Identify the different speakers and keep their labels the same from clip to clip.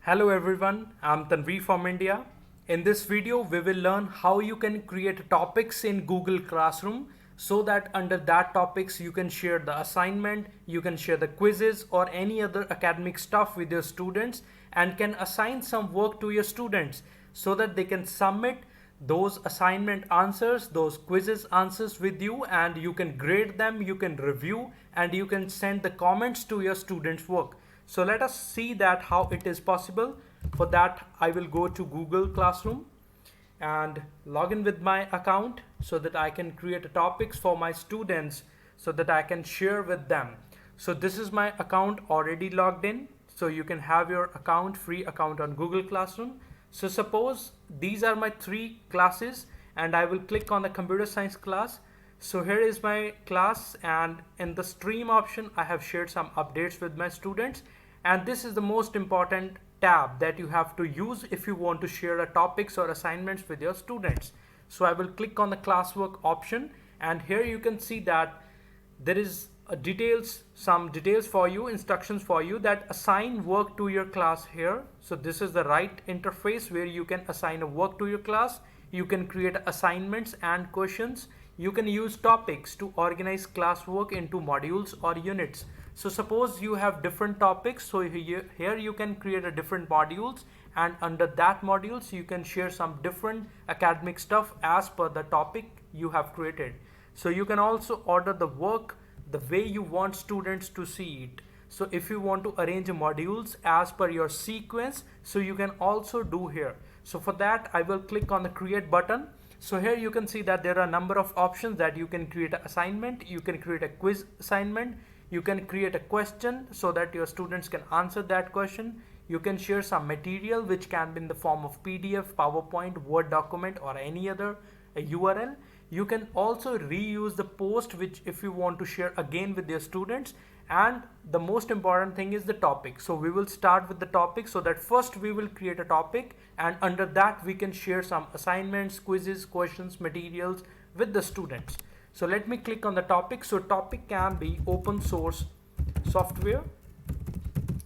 Speaker 1: Hello everyone, I'm Tanvi from India. In this video, we will learn how you can create topics in Google Classroom so that under that topics you can share the assignment, you can share the quizzes or any other academic stuff with your students and can assign some work to your students so that they can submit those assignment answers, those quizzes answers with you, and you can grade them, you can review, and you can send the comments to your students' work. So let us see that how it is possible. For that, I will go to Google Classroom and log in with my account so that I can create topics for my students so that I can share with them. So this is my account already logged in. So you can have your account, free account on Google Classroom. So suppose these are my three classes and I will click on the computer science class. So here is my class, and in the stream option I have shared some updates with my students, and this is the most important tab that you have to use if you want to share a topics or assignments with your students. So I will click on the classwork option, and here you can see that there is some details for you, instructions for you that assign work to your class here. So this is the right interface where you can assign a work to your class. You can create assignments and questions. You can use topics to organize classwork into modules or units. So suppose you have different topics, so here you can create a different modules, and under that modules you can share some different academic stuff as per the topic you have created. So you can also order the work the way you want students to see it. So if you want to arrange modules as per your sequence, so you can also do here. So for that I will click on the create button. So here you can see that there are a number of options that you can create an assignment, you can create a quiz assignment, you can create a question so that your students can answer that question. You can share some material which can be in the form of PDF, PowerPoint, Word document or any other URL. You can also reuse the post which if you want to share again with your students, and the most important thing is the topic. So we will start with the topic, so that first we will create a topic and under that we can share some assignments, quizzes, questions, materials with the students. So let me click on the topic. So topic can be open source software.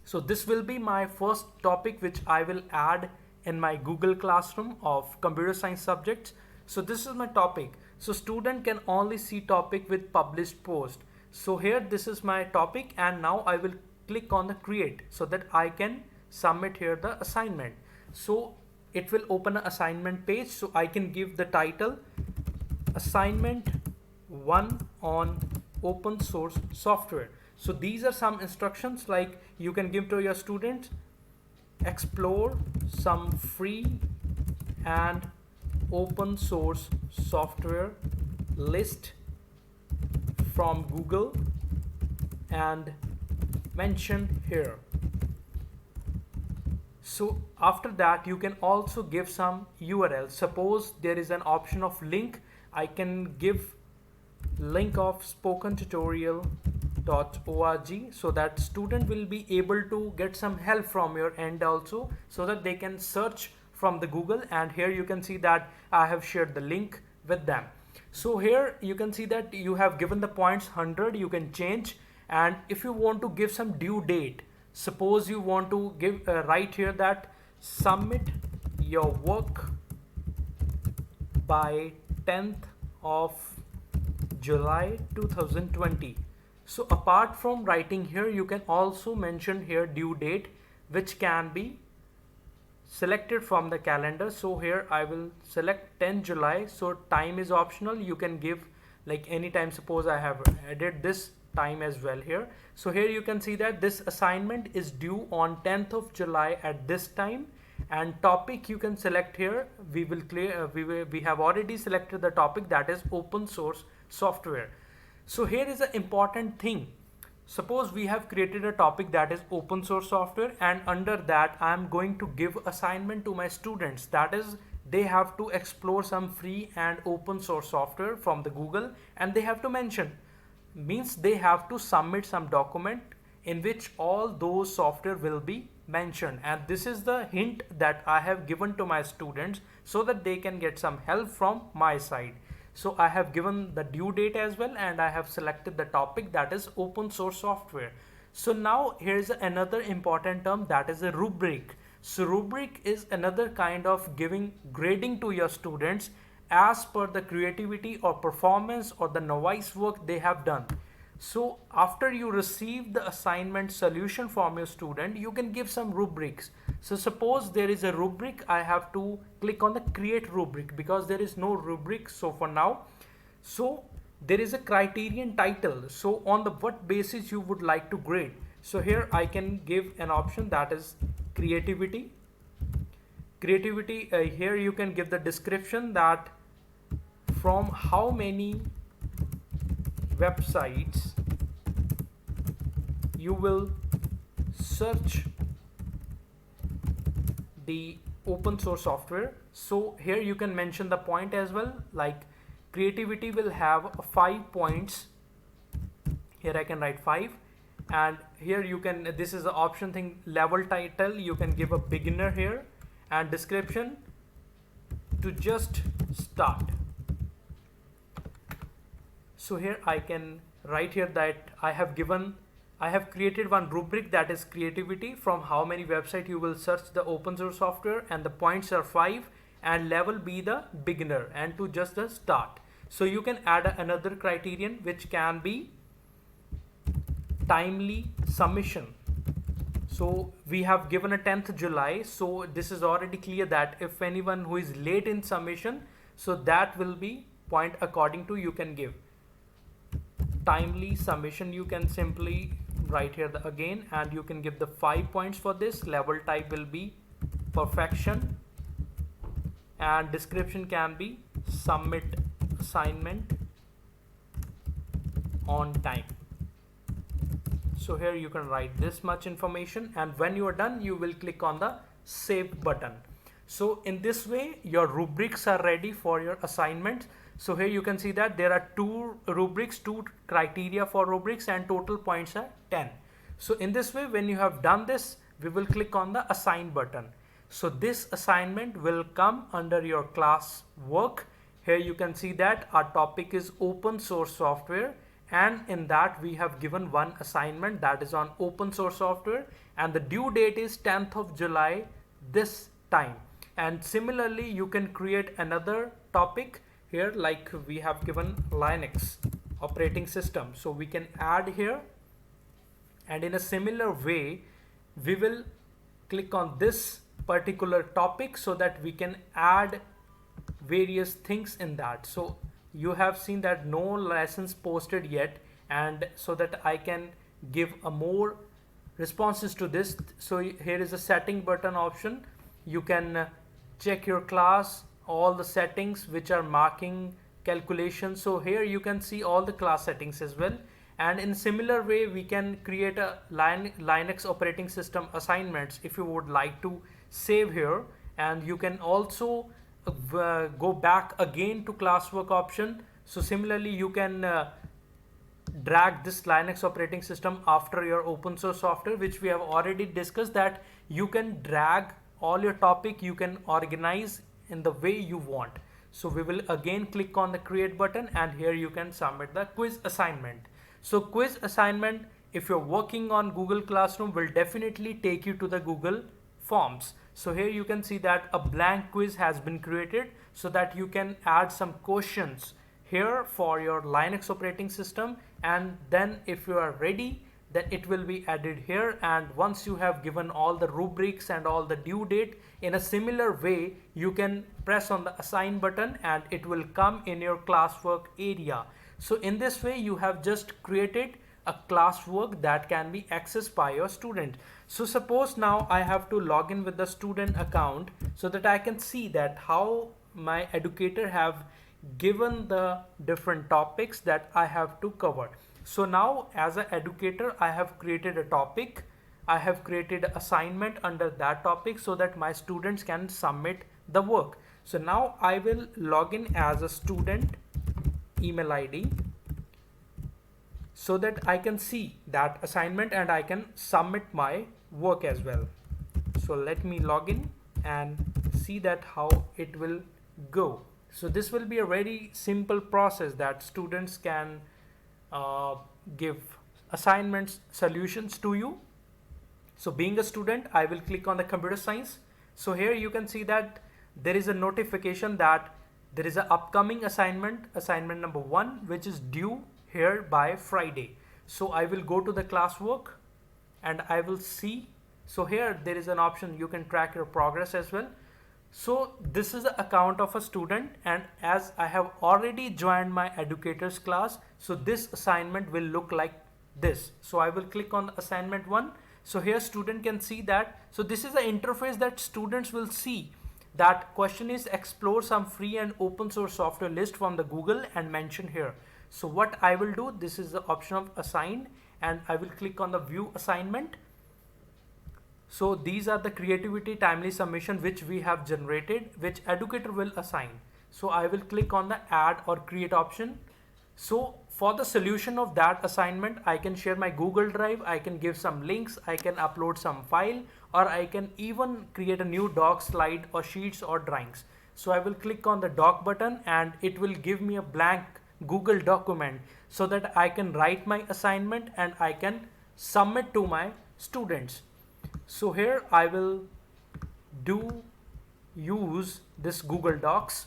Speaker 1: So this will be my first topic which I will add in my Google Classroom of computer science subjects. So this is my topic. So student can only see topic with published post. So here this is my topic, and now I will click on the create so that I can submit here the assignment. So it will open an assignment page. So I can give the title assignment 1 on open source software. So these are some instructions like you can give to your students: explore some free and open source software list from Google and mention here. So after that you can also give some URL. Suppose there is an option of link, I can give link of spokentutorial.org so that student will be able to get some help from your end also, so that they can search from the Google, and here you can see that I have shared the link with them. So here you can see that you have given the points 100, you can change, and if you want to give some due date, suppose you want to give write here that submit your work by 10th of July 2020. So apart from writing here, you can also mention here due date, which can be selected from the calendar. So here I will select 10 July. So time is optional, you can give like any time. Suppose I have added this time as well here. So here you can see that this assignment is due on 10th of July at this time, and topic you can select here. We have already selected the topic, that is open source software. So here is an important thing. Suppose we have created a topic that is open source software, and under that I am going to give assignment to my students, that is they have to explore some free and open source software from the Google, and they have to mention, means they have to submit some document in which all those software will be mentioned, and this is the hint that I have given to my students so that they can get some help from my side. So I have given the due date as well, and I have selected the topic, that is open source software. So now here's another important term, that is a rubric. So rubric is another kind of giving grading to your students as per the creativity or performance or the novice work they have done. So after you receive the assignment solution from your student, you can give some rubrics. So suppose there is a rubric, I have to click on the create rubric because there is no rubric so for now. So there is a criterion title. So on the what basis you would like to grade. So here I can give an option that is creativity. Creativity, here you can give the description that from how many websites you will search the open source software. So here you can mention the point as well, like creativity will have 5 points. Here I can write 5, and here you can, this is the option thing, level title you can give a beginner here, and description to just start. So here I can write here that I have created one rubric that is creativity, from how many websites you will search the open source software, and the points are 5 and level be the beginner and to just the start. So you can add another criterion which can be timely submission. So we have given a 10th July, so this is already clear that if anyone who is late in submission, so that will be point according to you can give timely submission. You can simply write here again, and you can give the 5 points for this. Level type will be perfection, and description can be submit assignment on time. So here you can write this much information, and when you are done you will click on the save button. So in this way your rubrics are ready for your assignment. So here you can see that there are 2 rubrics, 2 criteria for rubrics, and total points are 10. So in this way, when you have done this, we will click on the assign button. So this assignment will come under your class work. Here you can see that our topic is open source software, and in that we have given one assignment that is on open source software, and the due date is 10th of July this time. And similarly you can create another topic here, like we have given Linux operating system, so we can add here, and in a similar way we will click on this particular topic so that we can add various things in that. So you have seen that no lessons posted yet, and so that I can give a more responses to this. So here is a setting button option. You can check your class, all the settings which are marking calculation. So here you can see all the class settings as well, and in similar way we can create a Linux operating system assignments if you would like to save here. And you can also go back again to classwork option. So similarly you can drag this Linux operating system after your open source software, which we have already discussed, that you can drag all your topic, you can organize in the way you want. So we will again click on the create button, and here you can submit the quiz assignment. So quiz assignment, if you're working on Google Classroom, will definitely take you to the Google Forms. So here you can see that a blank quiz has been created so that you can add some questions here for your Linux operating system, and then if you are ready, then it will be added here. And once you have given all the rubrics and all the due date, in a similar way you can press on the assign button and it will come in your classwork area. So in this way you have just created a classwork that can be accessed by your student. So suppose now I have to log in with the student account so that I can see that how my educator have given the different topics that I have to cover. So now as an educator I have created a topic, I have created an assignment under that topic so that my students can submit the work. So now I will log in as a student email ID so that I can see that assignment and I can submit my work as well. So let me log in and see that how it will go. So this will be a very simple process that students can give assignments solutions to you. So being a student, I will click on the computer science. So here you can see that there is a notification that there is an upcoming assignment number 1, which is due here by Friday. So I will go to the classwork and I will see. So here there is an option you can track your progress as well. So this is the account of a student, and as I have already joined my educator's class, so this assignment will look like this. So I will click on assignment 1. So here student can see that. So this is the interface that students will see. That question is explore some free and open source software list from the Google and mention here. So what I will do, this is the option of assign, and I will click on the view assignment. So these are the creativity timely submission which we have generated, which educator will assign. So I will click on the add or create option. So for the solution of that assignment, I can share my Google Drive, I can give some links, I can upload some file, or I can even create a new doc, slide or sheets or drawings. So I will click on the doc button and it will give me a blank Google document so that I can write my assignment and I can submit to my students. So here I will use this Google Docs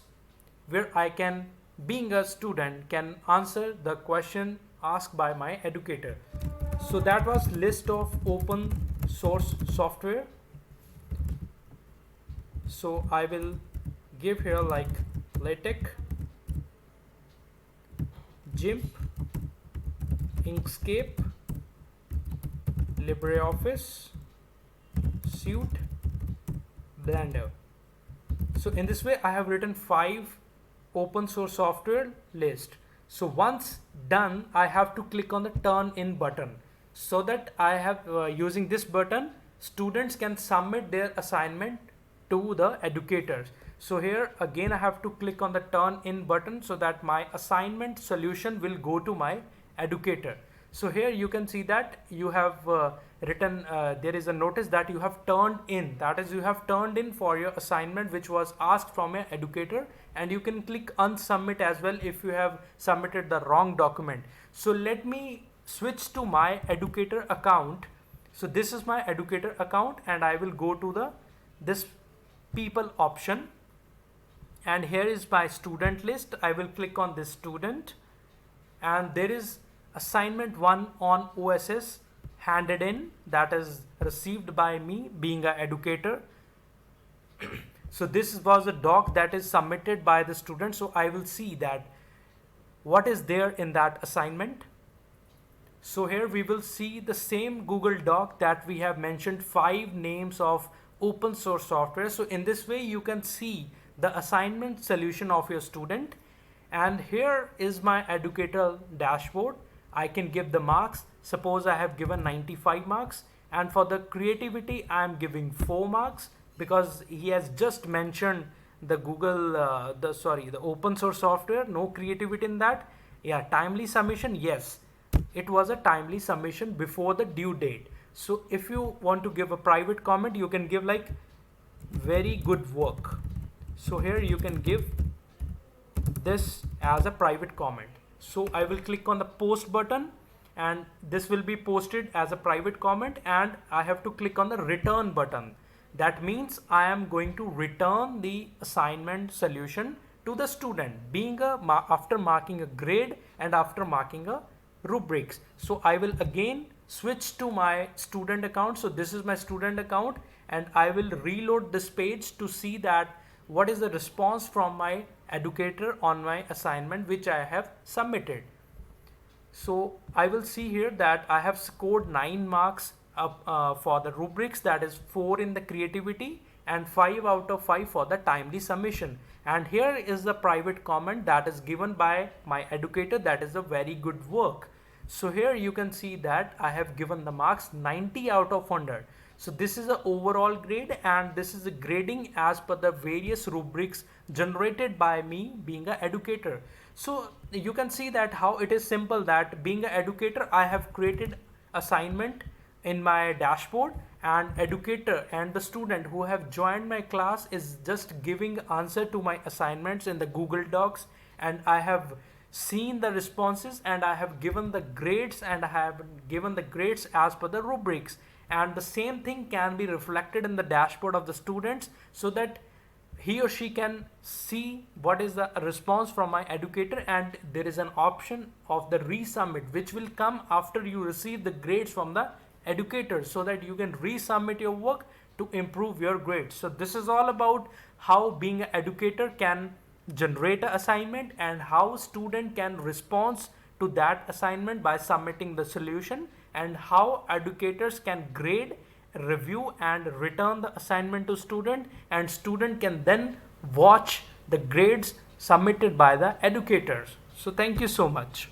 Speaker 1: where I can, being a student, can answer the question asked by my educator. So that was list of open source software. So I will give here like LaTeX, GIMP, Inkscape, LibreOffice Suite, Blender. So in this way I have written 5 open source software list. So once done, I have to click on the turn in button so that I have using this button students can submit their assignment to the educators. So here again I have to click on the turn in button so that my assignment solution will go to my educator. So here you can see that you have written, there is a notice that you have turned in, that is you have turned in for your assignment which was asked from your educator, and you can click unsubmit as well if you have submitted the wrong document. So let me switch to my educator account. So this is my educator account and I will go to this people option, and here is my student list. I will click on this student and there is assignment 1 on OSS handed in, that is received by me being an educator. So this was a doc that is submitted by the student. So I will see that what is there in that assignment. So here we will see the same Google Doc that we have mentioned 5 names of open source software. So in this way you can see the assignment solution of your student, and here is my educator dashboard. I can give the marks. Suppose I have given 95 marks, and for the creativity I am giving 4 marks because he has just mentioned the Google the open source software, no creativity in that. Yeah, timely submission, yes, it was a timely submission before the due date. So if you want to give a private comment, you can give like very good work. So here you can give this as a private comment. So I will click on the post button and this will be posted as a private comment, and I have to click on the return button. That means I am going to return the assignment solution to the student, being after marking a grade and after marking a rubrics. So I will again switch to my student account. So this is my student account and I will reload this page to see that what is the response from my educator on my assignment which I have submitted. So I will see here that I have scored 9 marks for the rubrics, that is 4 in the creativity and 5 out of 5 for the timely submission. And here is the private comment that is given by my educator, that is a very good work. So here you can see that I have given the marks 90 out of 100. So this is the overall grade, and this is the grading as per the various rubrics generated by me being an educator. So you can see that how it is simple, that being an educator I have created assignment in my dashboard, and educator and the student who have joined my class is just giving answer to my assignments in the Google Docs, and I have seen the responses and I have given the grades, and I have given the grades as per the rubrics. and the same thing can be reflected in the dashboard of the students, so that he or she can see what is the response from my educator. And there is an option of the resubmit which will come after you receive the grades from the educator, so that you can resubmit your work to improve your grades. So this is all about how being an educator can generate an assignment, and how student can respond to that assignment by submitting the solution, and how educators can grade, review and return the assignment to student, and student can then watch the grades submitted by the educators. So thank you so much.